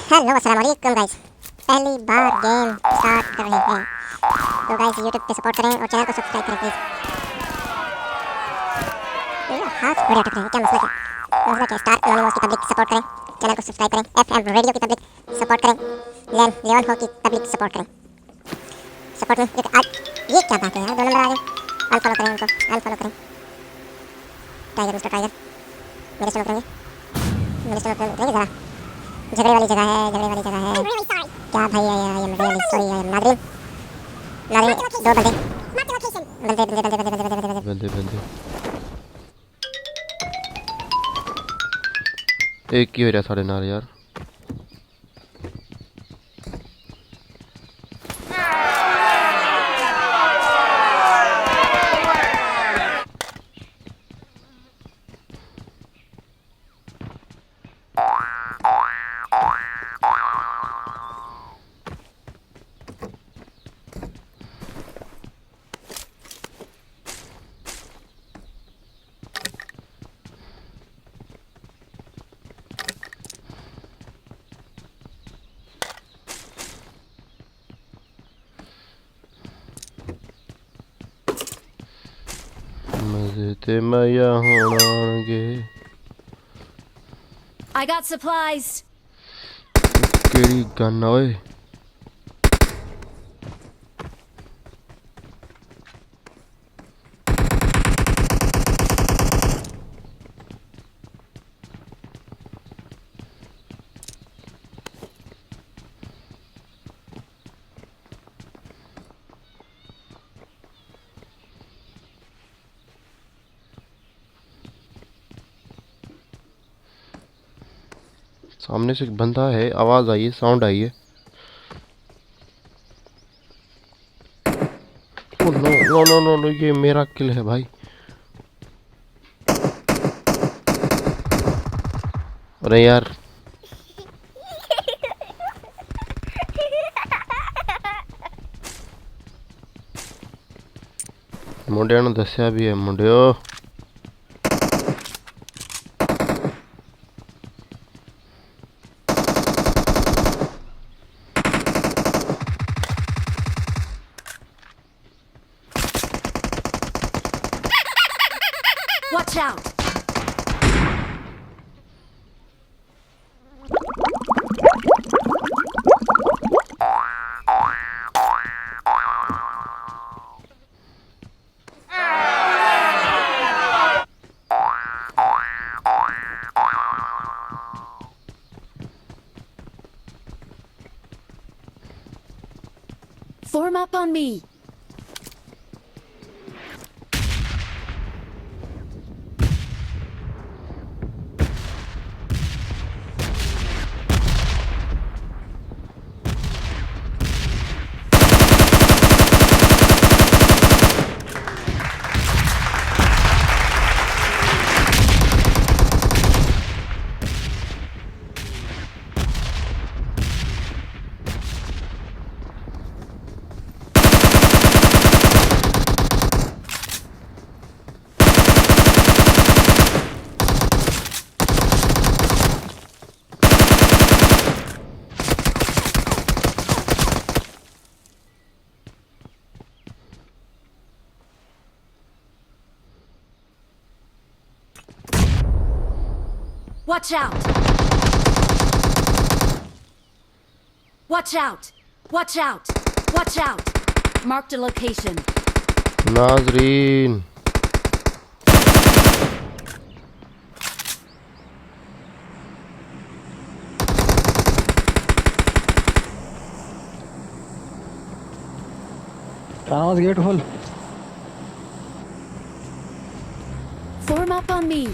Hello अस्सलाम वालेकुम guys. पहली बार गेम स्टार्ट कर रहे हैं तो गाइस यूट्यूब पे सपोर्ट करें और चैनल को सब्सक्राइब करें प्लीज़। ये हाथ बड़े अटक रहे हैं, क्या मसला है? मसला क्या? स्टार एनोनिमस की पब्लिक सपोर्ट करें, चैनल को सब्सक्राइब करें, एफएम रेडियो की पब्लिक सपोर्ट करें, लियोन हो की पब्लिक सपोर्ट करें। सपोर्ट में आज ये क्या बात है यार, 2 नंबर आ गए। अनफॉलो करें उनको, अनफॉलो करें। टाइगर मिस्टर टाइगर मेरे से उतरेंगे, मेरे से उतरेंगे ज़रा। झगड़े वाली जगह है, झगड़े वाली जगह है। क्या भाई है यार, ये रियली सॉरी यार। नादरीन नादरीन, 2 बंदे बंदे बंदे बंदे बंदे बंदे बंदे बंदे बंदे एक ही हो रहा साढ़े नाल यार। मजे ते मैया होणांगे। I got supplies. केड़ी गन ओए? सामने से एक बंदा है, आवाज आई है, साउंड आई है। Oh no no no no no, ये मेरा किल है भाई। अरे यार मुंडिया ने दस्या भी है। मुंडियो Watch out. Form up on me. Watch out! Watch out! Watch out! Watch out! Marked a location. नाजरीन Thanos gate full. Form up on me.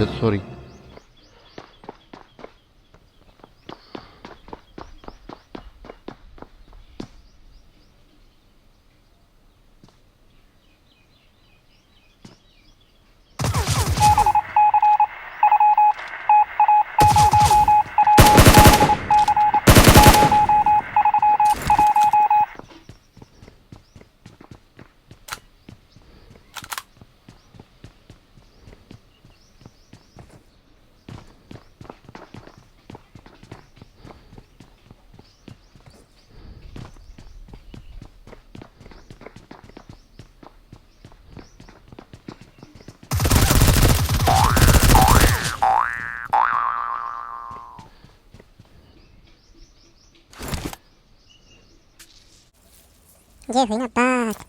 थे, सॉरी। ये हुई ना बात।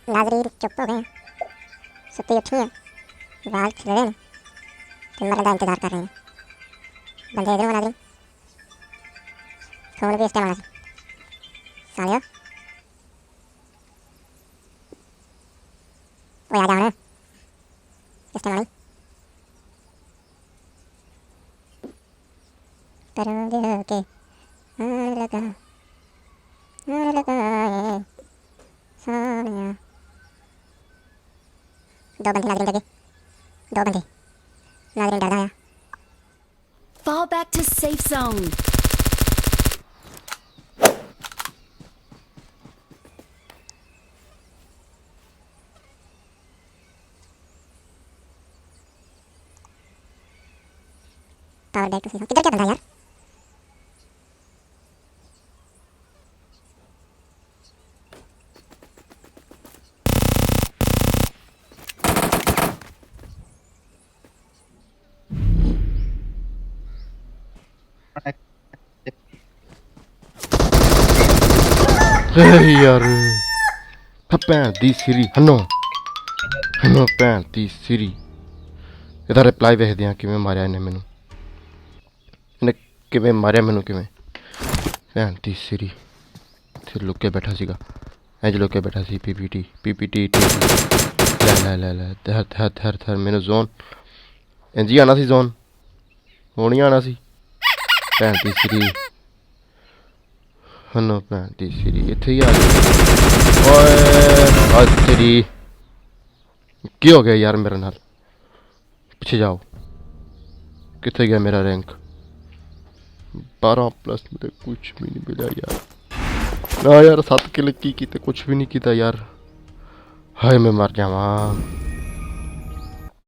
नाजरीन चुप हो गए हैं, सुती उठी हैं, बाल खिले हैं, तो मरने का इंतजार कर रहे हैं। बंदे इधर हो नाजरीन, फोन भी इस्तेमाल सालिया वो आ जाओ ना इस्तेमाल करोगे के आने लगा ये सालिया। दो बंदे नाजरीन जगह, दो बंदे नाजरीन डर गया। Fall back to safe zone. Power back to season किधर क्या बंदा यार। यार भैन दी सिरी हनो हनो भैन दी सिरी। ਇਹਦਾ ਰਿਪਲਾਈ ਵੇਖਦੇ ਆ ਕਿਵੇਂ ਮਾਰਿਆ ਇਹਨੇ ਮੈਨੂੰ, ਇਹਨੇ ਕਿਵੇਂ ਮਾਰਿਆ ਮੈਨੂੰ, ਕਿਵੇਂ ਭੈਣ ਦੀ ਸਿਰੀ। ਇੱਥੇ ਲੁੱਕ ਕੇ ਬੈਠਾ ਸੀਗਾ, ਇੰਝ ਲੁੱਕ ਕੇ ਬੈਠਾ ਸੀ। ਪੀਪੀਟੀ ਲੈ ਲੈ ਲੈ ਲੈ ਥਰ ਮੈਨੂੰ ਜ਼ੋਨ ਇੰਝ ਹੀ ਆਉਣਾ ਸੀ, ਜ਼ੋਨ ਹੁਣ ਹੀ ਆਉਣਾ ਸੀ। ਭੈਣ ਦੀ ਸਿਰੀ ਹਨੋ ਭੈਣ ਦੀ ਸਿਰੀ ਇੱਥੇ ਹੀ ਆ ਗਈ। ਓਏ ਆ ਤੇਰੀ ਕੀ ਹੋ ਗਿਆ ਯਾਰ ਮੇਰੇ ਨਾਲ। पीछे जाओ, कितने गया मेरा रैंक 12+ में कुछ भी नहीं मिला यार। ना यार 7 किल की तो कुछ भी नहीं किया यार। हाय मैं मर जावा।